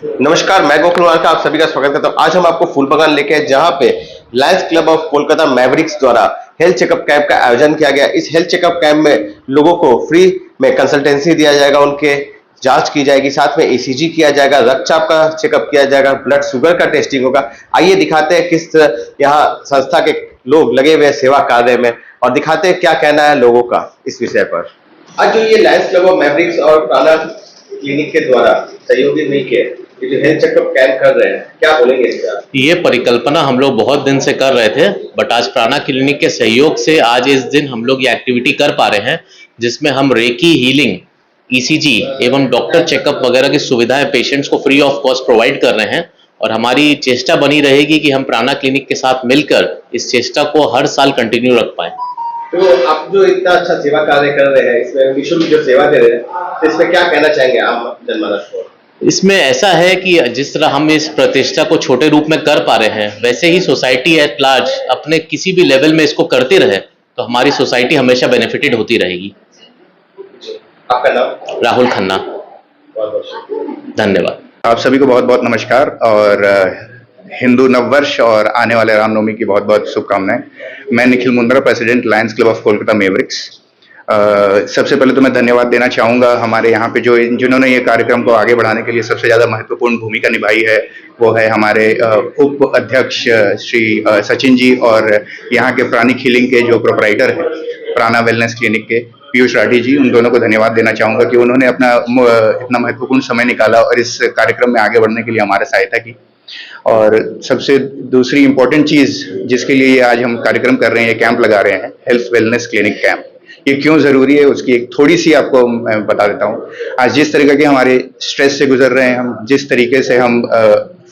नमस्कार, मैं गोकुल वारका आप सभी का स्वागत करता हूँ। आज हम आपको फूल बागान लेके आए जहाँ पे Lions club of Kolkata Mavericks द्वारा हेल्थ चेकअप कैंप का आयोजन किया गया। इस हेल्थ चेकअप कैंप में लोगों को फ्री में कंसल्टेंसी दिया जाएगा, उनके जांच की जाएगी, साथ में ईसीजी किया जाएगा, रक्तचाप का चेकअप किया जाएगा, ब्लड शुगर का टेस्टिंग होगा। आइए दिखाते हैं किस यहाँ संस्था के लोग लगे हुए सेवा कार्य में और दिखाते हैं क्या कहना है लोगों का इस विषय पर। आज जो ये लायंस क्लब ऑफ मैवरिक्स और प्राणा क्लिनिक के द्वारा सहयोगी मिलकर ये जो हेल्थ चेकअप कैंप कर रहे हैं, क्या बोलेंगे इस पर? ये परिकल्पना हम लोग बहुत दिन से कर रहे थे, बट आज प्राणा क्लिनिक के सहयोग से आज इस दिन हम लोग ये एक्टिविटी कर पा रहे हैं, जिसमें हम रेकी हीलिंग, ईसीजी एवं डॉक्टर चेकअप वगैरह की सुविधाएं पेशेंट्स को फ्री ऑफ कॉस्ट प्रोवाइड कर रहे हैं। और हमारी चेष्टा बनी रहेगी कि हम प्राणा क्लिनिक के साथ मिलकर इस चेष्टा को हर साल कंटिन्यू रख पाए। तो आप जो इतना अच्छा सेवा कार्य कर रहे हैं, इसमें निःशुल्क जो सेवा दे रहे हैं, तो इसमें क्या कहना चाहेंगे आप जनमानस को? इसमें ऐसा है कि जिस तरह हम इस प्रतिष्ठा को छोटे रूप में कर पा रहे हैं, वैसे ही सोसाइटी एट लार्ज अपने किसी भी लेवल में इसको करते रहे तो हमारी सोसाइटी हमेशा बेनिफिटेड होती रहेगी। आपका नाम? राहुल खन्ना। धन्यवाद। आप सभी को बहुत बहुत नमस्कार और हिंदू नववर्ष और आने वाले रामनवमी की बहुत बहुत शुभकामनाएं। मैं Nikhil Mundra, president Lions club of Kolkata Mavericks. सबसे पहले तो मैं धन्यवाद देना चाहूँगा हमारे यहाँ पे जिन्होंने ये कार्यक्रम को आगे बढ़ाने के लिए सबसे ज़्यादा महत्वपूर्ण भूमिका निभाई है, वो है हमारे उप अध्यक्ष श्री सचिन जी और यहाँ के प्राणिक हीलिंग के जो प्रोपराइटर हैं प्राणा वेलनेस क्लिनिक के पीयूष राठी जी। उन दोनों को धन्यवाद देना चाहूँगा कि उन्होंने अपना इतना महत्वपूर्ण समय निकाला और इस कार्यक्रम में आगे बढ़ने के लिए हमारी सहायता की। और सबसे दूसरी इम्पोर्टेंट चीज़ जिसके लिए आज हम कार्यक्रम कर रहे हैं, ये कैंप लगा रहे हैं, हेल्थ वेलनेस क्लिनिक कैंप, ये क्यों ज़रूरी है उसकी एक थोड़ी सी आपको मैं बता देता हूँ। आज जिस तरीके के हमारे स्ट्रेस से गुजर रहे हैं हम, जिस तरीके से हम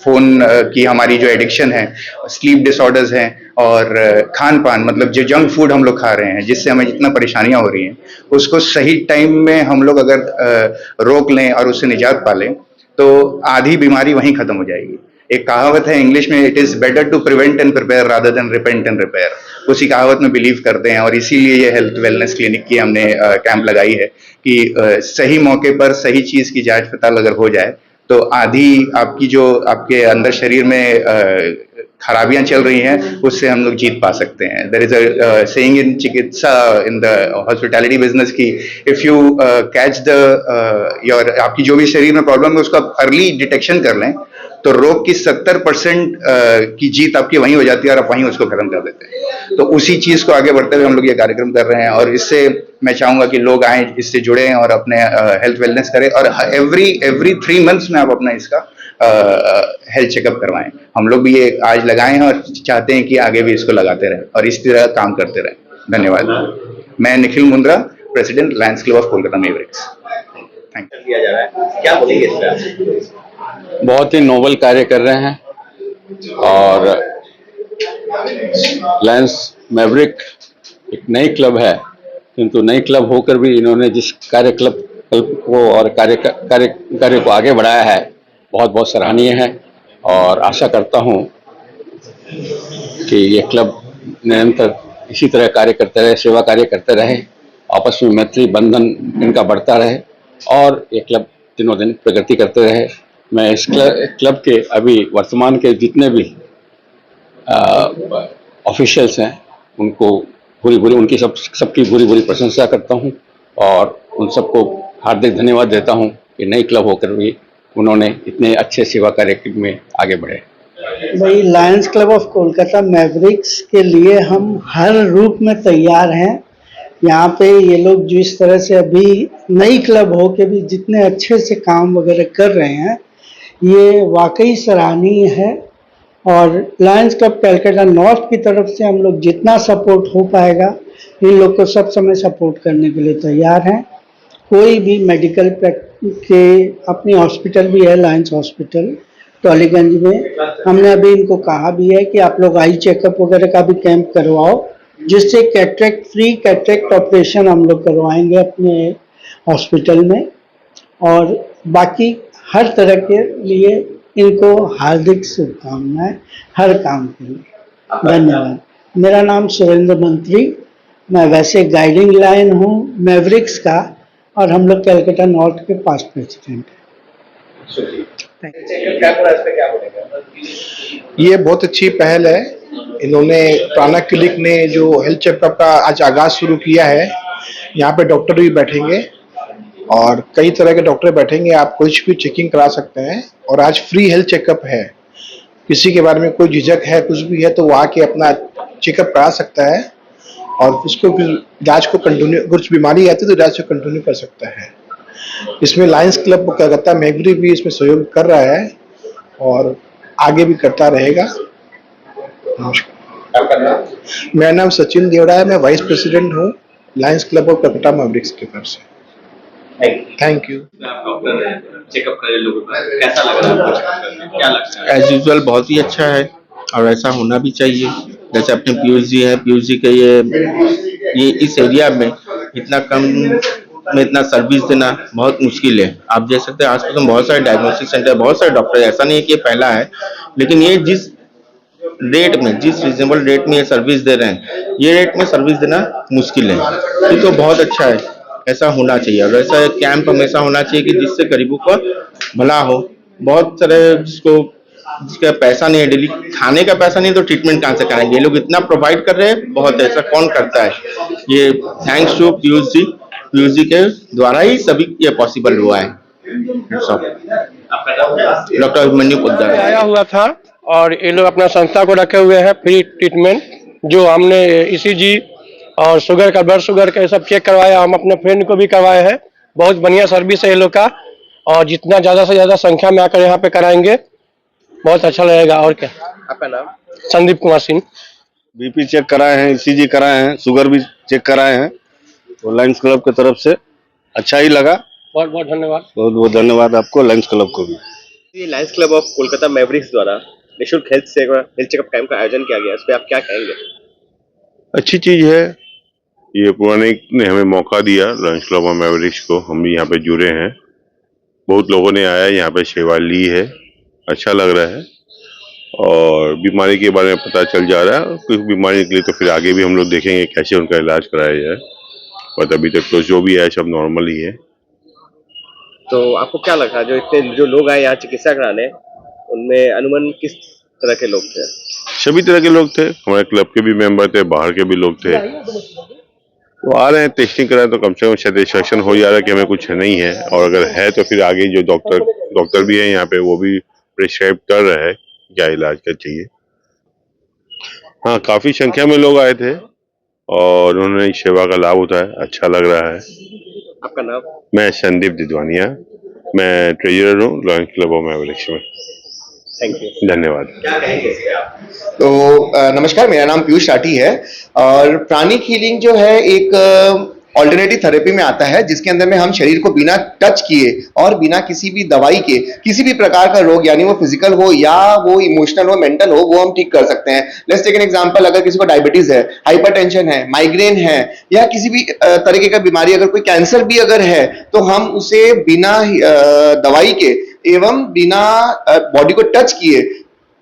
फ़ोन की हमारी जो एडिक्शन है, स्लीप डिसऑर्डर्स हैं और खान पान मतलब जो जंक फूड हम लोग खा रहे हैं जिससे हमें जितना परेशानियाँ हो रही हैं, उसको सही टाइम में हम लोग अगर रोक लें और उससे निजात पा लें तो आधी बीमारी वहीं ख़त्म हो जाएगी। एक कहावत है इंग्लिश में, it is better to prevent and prepare rather than repent and repair. उसी कहावत में बिलीव करते हैं और इसीलिए ये हेल्थ वेलनेस क्लिनिक की हमने कैंप लगाई है कि सही मौके पर सही चीज़ की जांच पड़ताल अगर हो जाए तो आधी आपकी जो आपके अंदर शरीर में खराबियां चल रही हैं उससे हम लोग जीत पा सकते हैं। There is a saying in चिकित्सा इन द हॉस्पिटैलिटी बिजनेस की if you catch the your आपकी जो भी शरीर में प्रॉब्लम है उसको आप अर्ली डिटेक्शन कर लें तो रोग की 70% की जीत आपकी वहीं हो जाती है और आप वहीं उसको खत्म कर देते हैं। तो उसी चीज को आगे बढ़ते हुए हम लोग ये कार्यक्रम कर रहे हैं और इससे मैं चाहूंगा कि लोग आए, इससे जुड़े और अपने हेल्थ वेलनेस करें और एवरी 3 मंथ्स में आप अपना इसका हेल्थ चेकअप करवाएं। हम लोग भी ये आज लगाए हैं और चाहते हैं कि आगे भी इसको लगाते रहें और इस तरह काम करते रहें। धन्यवाद। मैं Nikhil Mundra, president Lions club of Kolkata Mavericks. Thank you. किया जा रहा है, क्या बोलेंगे इस पर? बहुत ही नोबल कार्य कर रहे हैं और लायंस मैवरिक एक नई क्लब है, किंतु नई क्लब होकर भी इन्होंने जिस कार्य को और कार्य को आगे बढ़ाया है बहुत बहुत सराहनीय है। और आशा करता हूं कि ये क्लब निरंतर इसी तरह कार्य करते रहे, सेवा कार्य करते रहे, आपस में मैत्री बंधन इनका बढ़ता रहे और ये क्लब दिनों दिन प्रगति करते रहे। मैं इस क्लब के अभी वर्तमान के जितने भी ऑफिशियल्स हैं उनको उनकी सबकी बुरी प्रशंसा करता हूं और उन सबको हार्दिक धन्यवाद देता हूं कि नई क्लब होकर भी उन्होंने इतने अच्छे सेवा कार्य में आगे बढ़े। भाई, Lions club of Kolkata Mavericks के लिए हम हर रूप में तैयार हैं। यहाँ पे ये लोग जिस तरह से अभी नई क्लब हो के भी जितने अच्छे से काम वगैरह कर रहे हैं, ये वाकई सराहनीय है। और लायंस क्लब कलकत्ता नॉर्थ की तरफ से हम लोग जितना सपोर्ट हो पाएगा इन लोग को सब समय सपोर्ट करने के लिए तैयार हैं। कोई भी मेडिकल के अपनी हॉस्पिटल भी है, लायंस हॉस्पिटल टॉलीगंज में। हमने अभी इनको कहा भी है कि आप लोग आई चेकअप वगैरह का भी कैंप करवाओ, जिससे फ्री कैटरेक्ट ऑपरेशन हम लोग करवाएंगे अपने हॉस्पिटल में। और बाकी हर तरह के लिए इनको हार्दिक शुभकामनाएं हर काम के लिए। धन्यवाद। मेरा नाम सुरेंद्र मंत्री, मैं वैसे गाइडिंग लाइन हूँ मैवरिक्स का और हम लोग कलकत्ता नॉर्थ के पास्ट प्रेसिडेंट हैं। ये बहुत अच्छी पहल है। इन्होंने प्राणा क्लिनिक ने जो हेल्थ चेकअप का आज आगाज शुरू किया है, यहाँ पे डॉक्टर भी बैठेंगे और कई तरह के डॉक्टर बैठेंगे। आप कुछ भी चेकिंग करा सकते हैं और आज फ्री हेल्थ चेकअप है। किसी के बारे में कोई झिझक है, कुछ भी है, तो वो आके अपना चेकअप करा सकता है और उसको फिर इलाज को कंटिन्यू, कुछ बीमारी आती है तो इलाज को कंटिन्यू कर सकता है। इसमें लायंस क्लब कलकत्ता मैवरिक भी इसमें सहयोग कर रहा है और आगे भी करता रहेगा। नमस्कार, मेरा नाम सचिन देवड़ा है, मैं वाइस प्रेसिडेंट हूँ Lions club of Calcutta Mavericks की तरफ से। Thank you. चेकअप करे लोगों का, कैसा लग रहा है, क्या लगता है? एज यूजुअल बहुत ही अच्छा है और ऐसा होना भी चाहिए। जैसे अपने पीयूष जी है, पीयूष जी के ये इस एरिया में इतना कम में इतना सर्विस देना बहुत मुश्किल है। आप देख सकते हैं आसपास में बहुत सारे डायग्नोस्टिक सेंटर, बहुत सारे डॉक्टर, ऐसा नहीं है कि ये पहला है, लेकिन ये जिस रेट में, जिस रिजनेबल रेट में ये सर्विस दे रहे हैं, ये रेट में सर्विस देना मुश्किल है। ये तो बहुत अच्छा है, ऐसा होना चाहिए और ऐसा कैंप हमेशा होना चाहिए कि जिससे गरीबों का भला हो। बहुत सारे जिसका पैसा नहीं है, डेली खाने का पैसा नहीं तो ट्रीटमेंट कहाँ से कराएंगे? ये लोग इतना प्रोवाइड कर रहे हैं, बहुत ऐसा कौन करता है? ये थैंक्स टू पीयूष जी के द्वारा ही सभी ये पॉसिबल हुआ है। डॉक्टर अभिमन्यु पोद्दार आया हुआ था और ये लोग अपना संस्था को रखे हुए हैं फ्री ट्रीटमेंट, जो हमने ईसीजी और शुगर का, ब्लड शुगर का सब चेक करवाया। हम अपने फ्रेंड को भी करवाए हैं। बहुत बढ़िया सर्विस है ये लोग का और जितना ज़्यादा से ज़्यादा संख्या में आकर यहाँ पे कराएंगे बहुत अच्छा लगेगा। और क्या? आपका नाम? संदीप कुमार सिंह। बीपी चेक कराए हैं, ईसीजी कराए हैं, शुगर भी चेक कराए हैं, तो लायंस क्लब की तरफ से अच्छा ही लगा। बहुत बहुत धन्यवाद। बहुत बहुत धन्यवाद आपको, लायंस क्लब को भी। ये Lions club of Kolkata Mavericks द्वारा निःशुल्क हेल्थ चेकअप कैंप का आयोजन किया गया, इस पे आप क्या कहेंगे? अच्छी चीज है, ये पुराने ने हमें मौका दिया लायंस क्लब ऑफ मैवरिक्स को, हम भी यहाँ पे जुड़े हैं। बहुत लोगों ने आया यहाँ पे सेवा ली है, अच्छा लग रहा है और बीमारी के बारे में पता चल जा रहा है। कुछ बीमारी निकली तो फिर आगे भी हम लोग देखेंगे कैसे उनका इलाज कराया जाए, बट अभी तक तो जो भी है सब नॉर्मल ही है। तो आपको क्या लगा जो लोग आए यहाँ चिकित्सा कराने, उनमें अनुमान किस तरह के लोग थे? सभी तरह के लोग थे, हमारे क्लब के भी मेंबर थे, बाहर के भी लोग थे। तो आ रहे हैं, टेस्टिंग कराए तो कम से कम सेटिस्फेक्शन हो जा रहा है कि हमें कुछ नहीं है, और अगर है तो फिर आगे जो डॉक्टर भी है यहाँ पे वो भी प्रिस्क्राइब कर रहे हैं क्या इलाज क्या चाहिए। हाँ, काफी संख्या में लोग आए थे और उन्होंने इस सेवा का लाभ उठाया, अच्छा लग रहा है। आपका नाम? मैं संदीप दिदवानिया, मैं ट्रेजरर हूँ लायंस क्लब ऑफ मैवरिक्स में। थैंक यू, धन्यवाद। क्या कहेंगे इसके आप? तो नमस्कार, मेरा नाम पीयूष राठी है और प्राणिक हीलिंग जो है एक ऑल्टरनेटिव थेरेपी में आता है, जिसके अंदर में हम शरीर को बिना टच किए और बिना किसी भी दवाई के किसी भी प्रकार का रोग, यानी वो फिजिकल हो या वो इमोशनल हो, मेंटल हो, वो हम ठीक कर सकते हैं। लेट्स टेक एन एग्जांपल, अगर किसी को डायबिटीज है, हाइपरटेंशन है, माइग्रेन है या किसी भी तरीके का बीमारी, अगर कोई कैंसर भी अगर है, तो हम उसे बिना दवाई के एवं बिना बॉडी को टच किए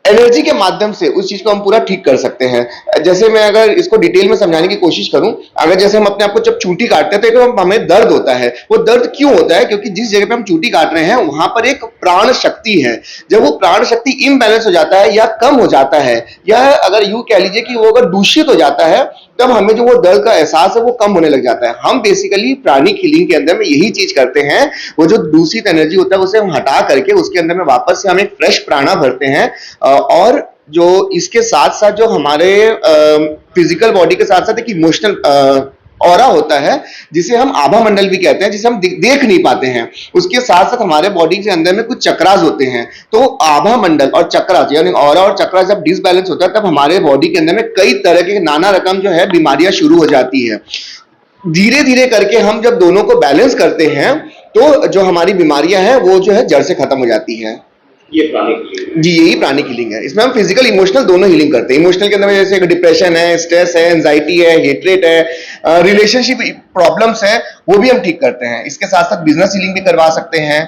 एनर्जी के माध्यम से उस चीज को हम पूरा ठीक कर सकते हैं। जैसे मैं अगर इसको डिटेल में समझाने की कोशिश करूं, अगर जैसे हम अपने आप को जब चूंटी काटते हैं तो हमें दर्द होता है। वो दर्द क्यों होता है? क्योंकि जिस जगह पे हम चूंटी काट रहे हैं वहां पर एक प्राण शक्ति है। जब वो प्राण शक्ति इम्बैलेंस हो जाता है या कम हो जाता है, या अगर यूं कह लीजिए कि वो अगर दूषित हो जाता है, तब हमें जो वो दर्द का एहसास है वो कम होने लग जाता है। हम बेसिकली प्राणिक हीलिंग के अंदर में यही चीज करते हैं। वो जो दूषित एनर्जी होता है उसे हम हटा करके उसके अंदर में वापस से हम एक फ्रेश प्राणा भरते हैं। और जो इसके साथ साथ जो हमारे फिजिकल बॉडी के साथ साथ एक इमोशनल ऑरा होता है, जिसे हम आभा मंडल भी कहते हैं, जिसे हम देख नहीं पाते हैं, उसके साथ साथ हमारे बॉडी के अंदर में कुछ चक्रास होते हैं। तो आभा मंडल और चक्रास यानी ऑरा और चक्रास जब डिसबैलेंस होता है, तब हमारे बॉडी के अंदर में कई तरह के नाना रकम जो है बीमारियां शुरू हो जाती है। धीरे धीरे करके हम जब दोनों को बैलेंस करते हैं तो जो हमारी बीमारियां हैं वो जो है जड़ से खत्म हो जाती है। ये प्राणिक हीलिंग जी, यही प्राणिक हीलिंग है। इसमें हम फिजिकल इमोशनल दोनों हीलिंग करते हैं। इमोशनल के अंदर में जैसे डिप्रेशन है, स्ट्रेस है, एंजाइटी है, हेट्रेट है, रिलेशनशिप प्रॉब्लम्स हैं वो भी हम ठीक करते हैं। इसके साथ साथ बिजनेस हीलिंग भी करवा सकते हैं,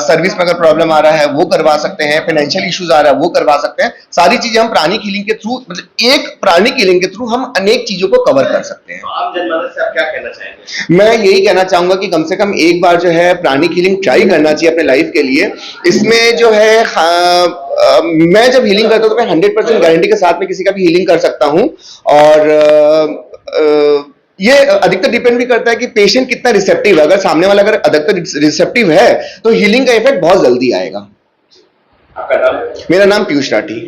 सर्विस में अगर प्रॉब्लम आ रहा है वो करवा सकते हैं, फाइनेंशियल इश्यूज आ रहा है वो करवा सकते हैं। सारी चीजें हम प्राणिक हीलिंग के थ्रू, मतलब एक प्राणिक हीलिंग के थ्रू हम अनेक चीजों को कवर कर सकते हैं। तो आम जनमानस से आप क्या कहना चाहेंगे? मैं यही कहना चाहूंगा कि कम से कम एक बार जो है प्राणिक हीलिंग ट्राई करना चाहिए अपने लाइफ के लिए। इसमें जो है मैं जब हीलिंग करता हूं तो मैं 100% गारंटी के साथ में किसी का भी हीलिंग कर सकता हूं। और ये अधिकतर डिपेंड भी करता है कि पेशेंट कितना रिसेप्टिव है। अगर सामने वाला अगर अधिकतर रिसेप्टिव है तो हीलिंग का इफेक्ट बहुत जल्दी आएगा। आपका नाम? मेरा नाम पीयूष राठी,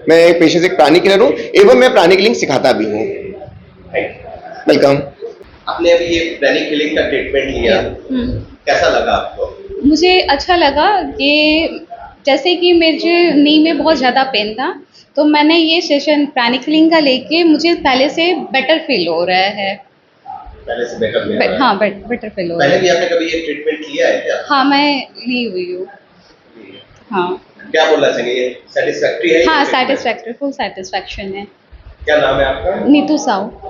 मैं एक पेशे से एक प्राणिक हीलर हूँ एवं मैं प्राणिक हीलिंग सिखाता भी हूँ। वेलकम। आपने अभी ये प्राणिक हीलिंग का ट्रीटमेंट लिया, कैसा लगा आपको? मुझे अच्छा लगा। ये जैसे कि मेरे नी में बहुत ज़्यादा पेन था, तो मैंने ये सेशन प्राणिक हीलिंग का लेके मुझे पहले से बेटर फील हो रहा है। पहले से बेटर लग रहा है? हाँ, बेटर फील हो रहा पहले है। भी आपने कभी ये ट्रीटमेंट लिया है क्या? हाँ, मैं ली हुई हूँ। हाँ क्या बोलना चाहिए, ये सेटिस्फैक्ट्री है? हाँ, सेटिस्फैक्ट्री, फुल सेटिस्फैक्शन है। क्या नाम है आपका? नीतू साहू।